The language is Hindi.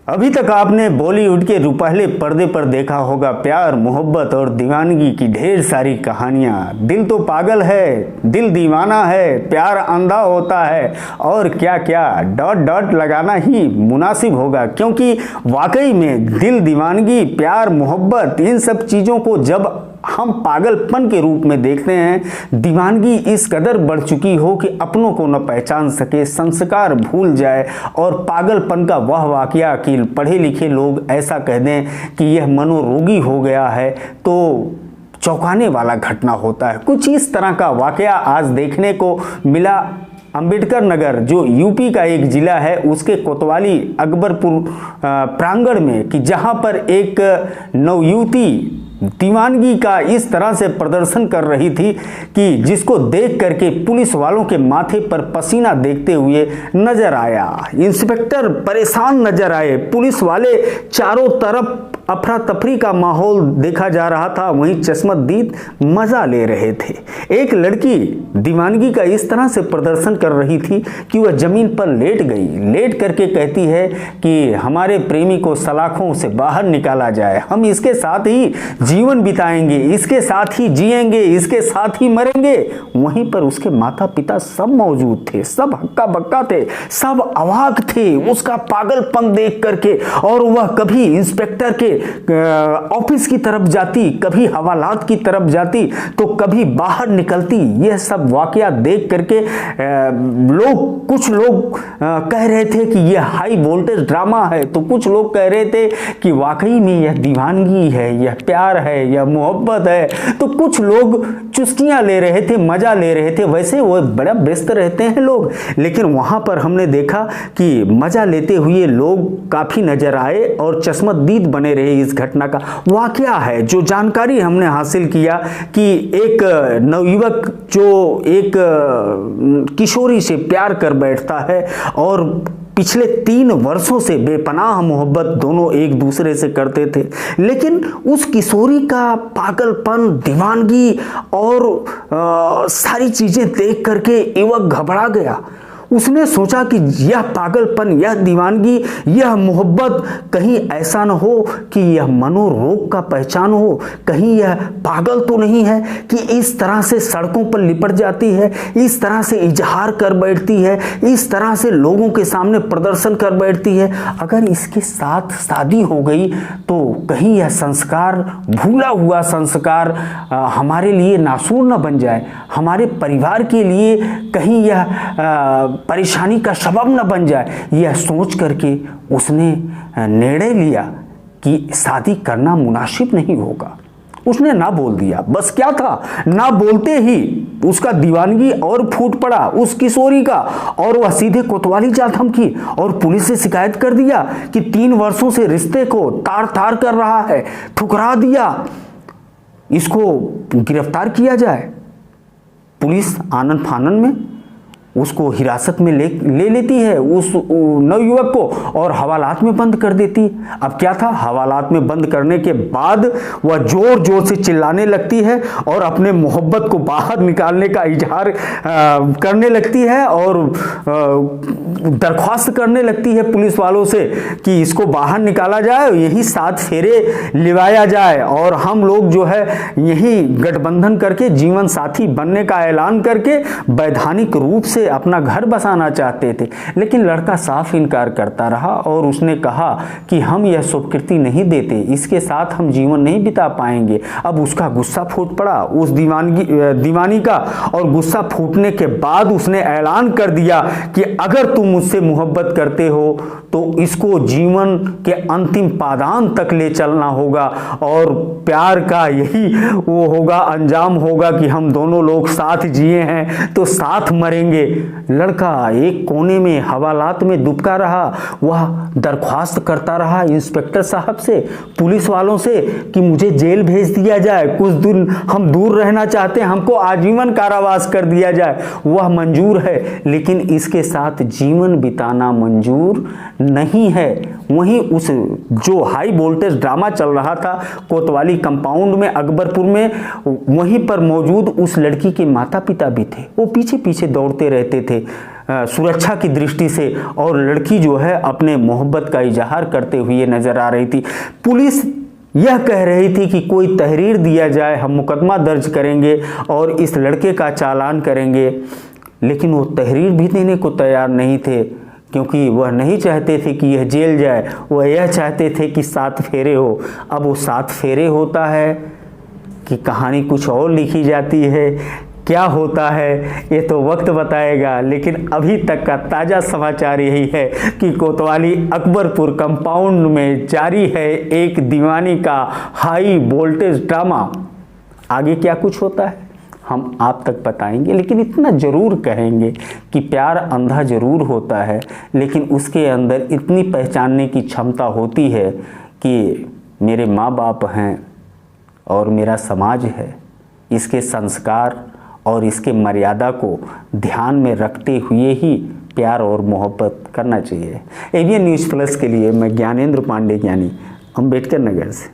अभी तक आपने बॉलीवुड के रुपहले पर्दे पर देखा होगा प्यार मोहब्बत और दीवानगी की ढेर सारी कहानियाँ। दिल तो पागल है, दिल दीवाना है, प्यार अंधा होता है और क्या क्या डॉट डॉट लगाना ही मुनासिब होगा, क्योंकि वाकई में दिल दीवानगी प्यार मोहब्बत इन सब चीज़ों को जब हम पागलपन के रूप में देखते हैं, दीवानगी इस कदर बढ़ चुकी हो कि अपनों को न पहचान सके, संस्कार भूल जाए और पागलपन का वह वाकया कि पढ़े लिखे लोग ऐसा कह दें कि यह मनोरोगी हो गया है तो चौंकाने वाला घटना होता है। कुछ इस तरह का वाकया आज देखने को मिला अंबेडकर नगर, जो यूपी का एक ज़िला है, उसके कोतवाली अकबरपुर प्रांगण में, कि जहां पर एक नवयुवती दीवानगी का इस तरह से प्रदर्शन कर रही थी कि जिसको देख करके पुलिस वालों के माथे पर पसीना देखते हुए नजर आया। इंस्पेक्टर परेशान नजर आए, पुलिस वाले चारों तरफ अफरा तफरी का माहौल देखा जा रहा था, वहीं चश्मदीद मजा ले रहे थे। एक लड़की दीवानगी का इस तरह से प्रदर्शन कर रही थी कि वह जमीन पर लेट गई, लेट करके कहती है कि हमारे प्रेमी को सलाखों से बाहर निकाला जाए, हम इसके साथ ही जीवन बिताएंगे, इसके साथ ही जिएंगे, इसके साथ ही मरेंगे। वहीं पर उसके माता पिता सब मौजूद थे, सब हक्का बक्का थे, सब अवाक थे उसका पागलपन देख करके। और वह कभी इंस्पेक्टर के ऑफिस की तरफ जाती, कभी हवालात की तरफ जाती, तो कभी बाहर निकलती। यह सब वाकया देख करके कुछ लोग कह रहे थे कि यह हाई वोल्टेज ड्रामा है, तो कुछ लोग कह रहे थे कि वाकई में यह दीवानगी है, यह प्यार है, यह मोहब्बत है। तो कुछ लोग चुस्कियां ले रहे थे, मजा ले रहे थे। वैसे वो बड़ा व्यस्त रहते हैं लोग, लेकिन वहां पर हमने देखा कि मजा लेते हुए लोग काफी नजर आए और चश्मदीद बने रहे। इस घटना का वाकया है, जो जानकारी हमने हासिल किया कि एक नवयुवक जो एक किशोरी से प्यार कर बैठता है और पिछले 3 वर्षों से बेपनाह मोहब्बत दोनों एक दूसरे से करते थे, लेकिन उस किशोरी का पागलपन, दीवानगी और सारी चीजें देख करके युवक घबरा गया। उसने सोचा कि यह पागलपन, यह दीवानगी, यह मोहब्बत कहीं ऐसा न हो कि यह मनोरोग का पहचान हो, कहीं यह पागल तो नहीं है कि इस तरह से सड़कों पर लिपट जाती है, इस तरह से इजहार कर बैठती है, इस तरह से लोगों के सामने प्रदर्शन कर बैठती है। अगर इसके साथ शादी हो गई तो कहीं यह संस्कार, भूला हुआ संस्कार हमारे लिए नासूर न बन जाए, हमारे परिवार के लिए कहीं यह परेशानी का सबब न बन जाए। यह सोच करके उसने निर्णय लिया कि शादी करना मुनासिब नहीं होगा। उसने ना बोल दिया। बस क्या था, ना बोलते ही उसका दीवानगी और फूट पड़ा उस किशोरी का, और वह सीधे कोतवाली जा थमकी और पुलिस से शिकायत कर दिया कि 3 वर्षों से रिश्ते को तार तार कर रहा है, ठुकरा दिया, इसको गिरफ्तार किया जाए। पुलिस आनन फानन में उसको हिरासत में ले लेती है, उस नवयुवक को, और हवालात में बंद कर देती। अब क्या था, हवालात में बंद करने के बाद वह जोर जोर से चिल्लाने लगती है और अपने मोहब्बत को बाहर निकालने का इजहार करने लगती है और दरख्वास्त करने लगती है पुलिस वालों से कि इसको बाहर निकाला जाए, यही 7 फेरे लिवाया जाए और हम लोग जो है यही गठबंधन करके जीवन साथी बनने का ऐलान करके वैधानिक रूप से अपना घर बसाना चाहते थे। लेकिन लड़का साफ इनकार करता रहा और उसने कहा कि हम यह स्वीकृति नहीं देते, इसके साथ हम जीवन नहीं बिता पाएंगे। अब उसका गुस्सा फूट पड़ा उस दीवानी का, और गुस्सा फूटने के बाद उसने ऐलान कर दिया कि अगर तुम मुझसे मोहब्बत करते हो तो इसको जीवन के अंतिम पादान तक ले चलना होगा और प्यार का यही वो होगा, अंजाम होगा कि हम दोनों लोग साथ जिए हैं तो साथ मरेंगे। लड़का एक कोने में हवालात में दुबका रहा, वह दरख्वास्त करता रहा इंस्पेक्टर साहब से, पुलिस वालों से कि मुझे जेल भेज दिया जाए, कुछ दिन हम दूर रहना चाहते हैं, हमको आजीवन कारावास कर दिया जाए। वह मंजूर है, लेकिन इसके साथ जीवन बिताना मंजूर नहीं है। वहीं उस जो हाई वोल्टेज ड्रामा चल रहा था कोतवाली कंपाउंड में अकबरपुर में, वहीं पर मौजूद उस लड़की के माता पिता भी थे। वो पीछे पीछे दौड़ते रहते थे। सुरक्षा की दृष्टि से, और लड़की जो है अपने मोहब्बत का इजहार करते हुए नजर आ रही थी। पुलिस यह कह रही थी कि कोई तहरीर दिया जाए, हम मुकदमा दर्ज करेंगे और इस लड़के का चालान करेंगे, लेकिन वो तहरीर भी देने को तैयार नहीं थे, क्योंकि वह नहीं चाहते थे कि यह जेल जाए, वह यह चाहते थे कि 7 फेरे हो। अब वो 7 फेरे होता है कि कहानी कुछ और लिखी जाती है, क्या होता है ये तो वक्त बताएगा। लेकिन अभी तक का ताज़ा समाचार यही है कि कोतवाली अकबरपुर कंपाउंड में जारी है एक दीवानी का हाई वोल्टेज ड्रामा। आगे क्या कुछ होता है हम आप तक बताएंगे, लेकिन इतना ज़रूर कहेंगे कि प्यार अंधा ज़रूर होता है, लेकिन उसके अंदर इतनी पहचानने की क्षमता होती है कि मेरे माँ बाप हैं और मेरा समाज है, इसके संस्कार और इसके मर्यादा को ध्यान में रखते हुए ही प्यार और मोहब्बत करना चाहिए। एवीएन न्यूज़ प्लस के लिए मैं ज्ञानेंद्र पांडे, ज्ञानी, अम्बेडकर नगर से।